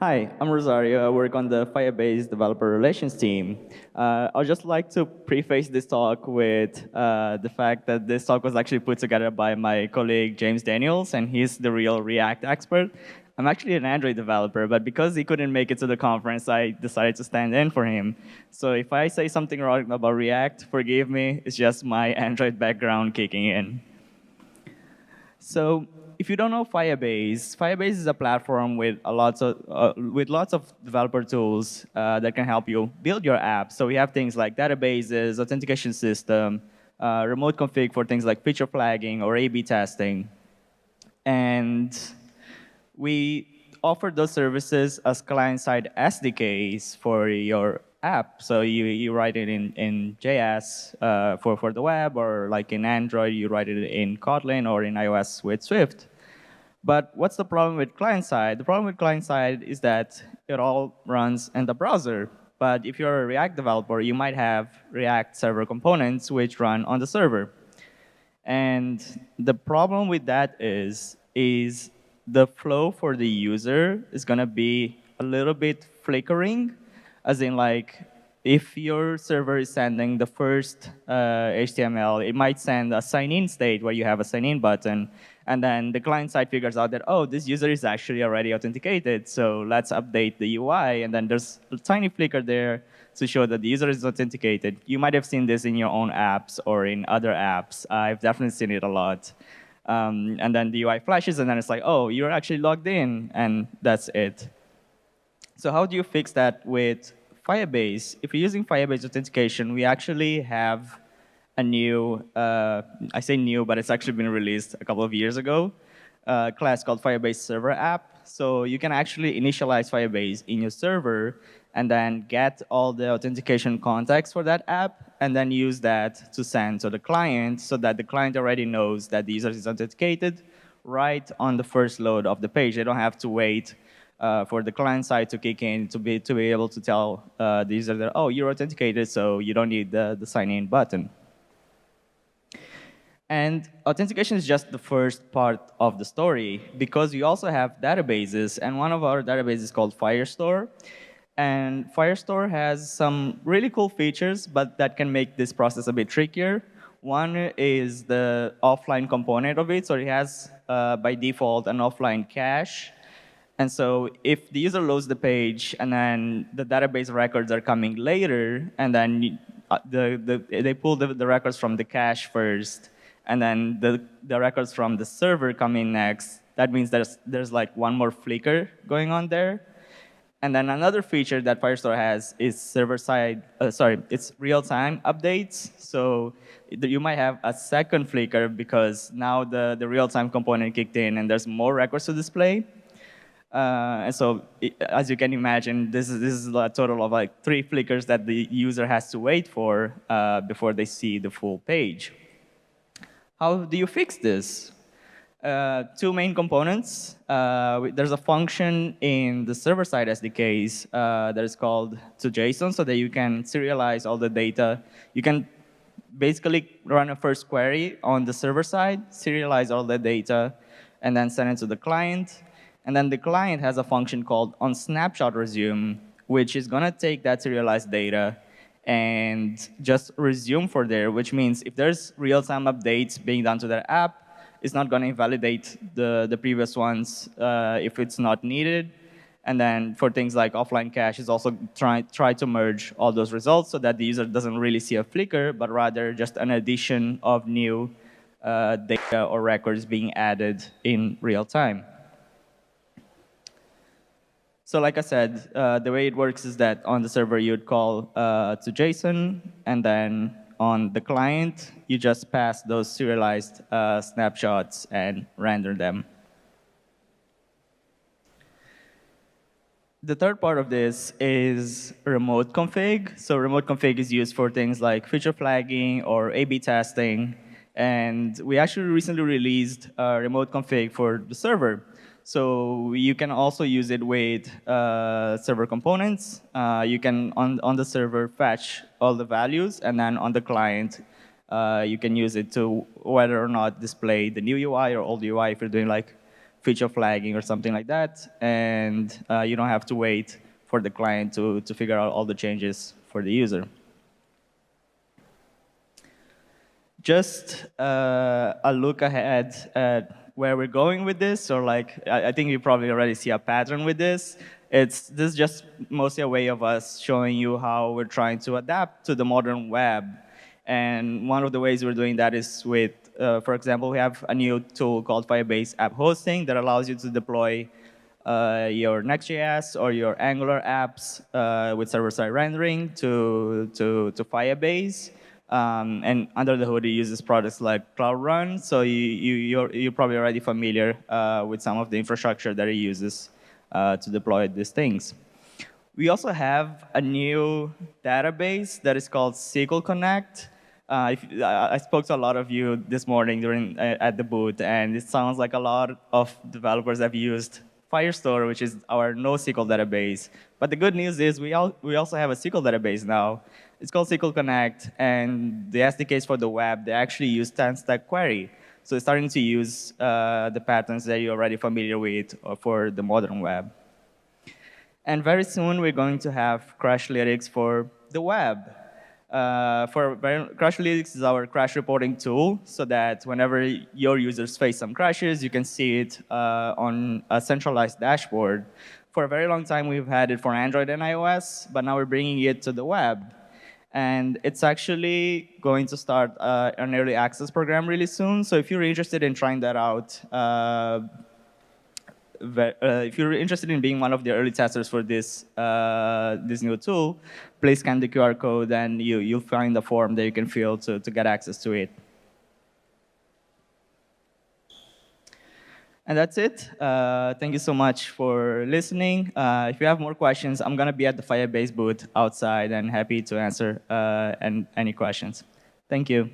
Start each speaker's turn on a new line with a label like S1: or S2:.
S1: Hi, I'm Rosario. I work on the Firebase developer relations team. I'd just like to preface this talk with the fact that this talk was actually put together by my colleague James Daniels, and he's the real React expert. I'm actually an Android developer, but because he couldn't make it to the conference, I decided to stand in for him. So if I say something wrong about React, forgive me. It's just my Android background kicking in. So if you don't know Firebase, Firebase is a platform with lots of developer tools that can help you build your app. So we have things like databases, authentication system, remote config for things like feature flagging or A/B testing, and we offer those services as client-side SDKs for your app. So you write it in JS for the web, or like in Android, you write it in Kotlin, or in iOS with Swift. But what's the problem with client-side? The problem with client-side is that it all runs in the browser. But if you're a React developer, you might have React server components which run on the server. And the problem with that is the flow for the user is going to be a little bit flickering, as in like if your server is sending the first HTML, it might send a sign-in state where you have a sign-in button, and then the client side figures out that, oh, this user is actually already authenticated, so let's update the UI, and then there's a tiny flicker there to show that the user is authenticated. You might have seen this in your own apps or in other apps. I've definitely seen it a lot. And then the UI flashes, and then it's like, oh, you're actually logged in, and that's it. So how do you fix that with Firebase? If you're using Firebase authentication, we actually have a new, I say new, but it's actually been released a couple of years ago, class called FirebaseServerApp. So you can actually initialize Firebase in your server and then get all the authentication context for that app, and then use that to send to the client so that the client already knows that the user is authenticated right on the first load of the page. They don't have to wait for the client side to kick in to be able to tell the user that, oh, you're authenticated, so you don't need the sign-in button. And authentication is just the first part of the story, because we also have databases, and one of our databases is called Firestore. And Firestore has some really cool features, but that can make this process a bit trickier. One is the offline component of it. So it has, by default, an offline cache. And so if the user loads the page, and then the database records are coming later, and then they pull the records from the cache first, and then the records from the server come in next, that means there's like one more flicker going on there. And then another feature that Firestore has is it's real-time updates. So you might have a second flicker because now the real-time component kicked in and there's more records to display. And so, as you can imagine, this is a total of like 3 flickers that the user has to wait for before they see the full page. How do you fix this? 2 main components. There's a function in the server-side SDKs that is called toJSON, so that you can serialize all the data. You can basically run a first query on the server side, serialize all the data, and then send it to the client. And then the client has a function called onSnapshotResume, which is going to take that serialized data and just resume for there, which means if there's real-time updates being done to their app, it's not going to invalidate the previous ones if it's not needed. And then for things like offline cache, it's also try to merge all those results so that the user doesn't really see a flicker, but rather just an addition of new data or records being added in real time. So like I said, the way it works is that on the server, you'd call to JSON, and then on the client, you just pass those serialized snapshots and render them. The third part of this is remote config. So remote config is used for things like feature flagging or A/B testing. And we actually recently released remote config for the server. So you can also use it with server components. You can, on the server, fetch all the values, and then on the client, you can use it to whether or not display the new UI or old UI if you're doing like feature flagging or something like that, and you don't have to wait for the client to figure out all the changes for the user. Just a look ahead at where we're going with this, or like I think you probably already see a pattern with this. This is just mostly a way of us showing you how we're trying to adapt to the modern web. And one of the ways we're doing that is with, for example, we have a new tool called Firebase App Hosting that allows you to deploy your Next.js or your Angular apps with server-side rendering to Firebase. And under the hood, it uses products like Cloud Run, so you're probably already familiar with some of the infrastructure that it uses to deploy these things. We also have a new database that is called SQL Connect. I spoke to a lot of you this morning at the booth, and it sounds like a lot of developers have used Firestore, which is our NoSQL database. But the good news is we also have a SQL database now. It's called SQL Connect, and the SDKs for the web, they actually use 10-stack query. So it's starting to use the patterns that you're already familiar with for the modern web. And very soon, we're going to have Crashlytics for the web. Crashlytics is our crash reporting tool, so that whenever your users face some crashes, you can see it on a centralized dashboard. For a very long time, we've had it for Android and iOS, but now we're bringing it to the web. And it's actually going to start an early access program really soon. So if you're interested in trying that out, if you're interested in being one of the early testers for this new tool, please scan the QR code, and you'll find a form that you can fill to get access to it. And that's it. Thank you so much for listening. If you have more questions, I'm going to be at the Firebase booth outside and happy to answer any questions. Thank you.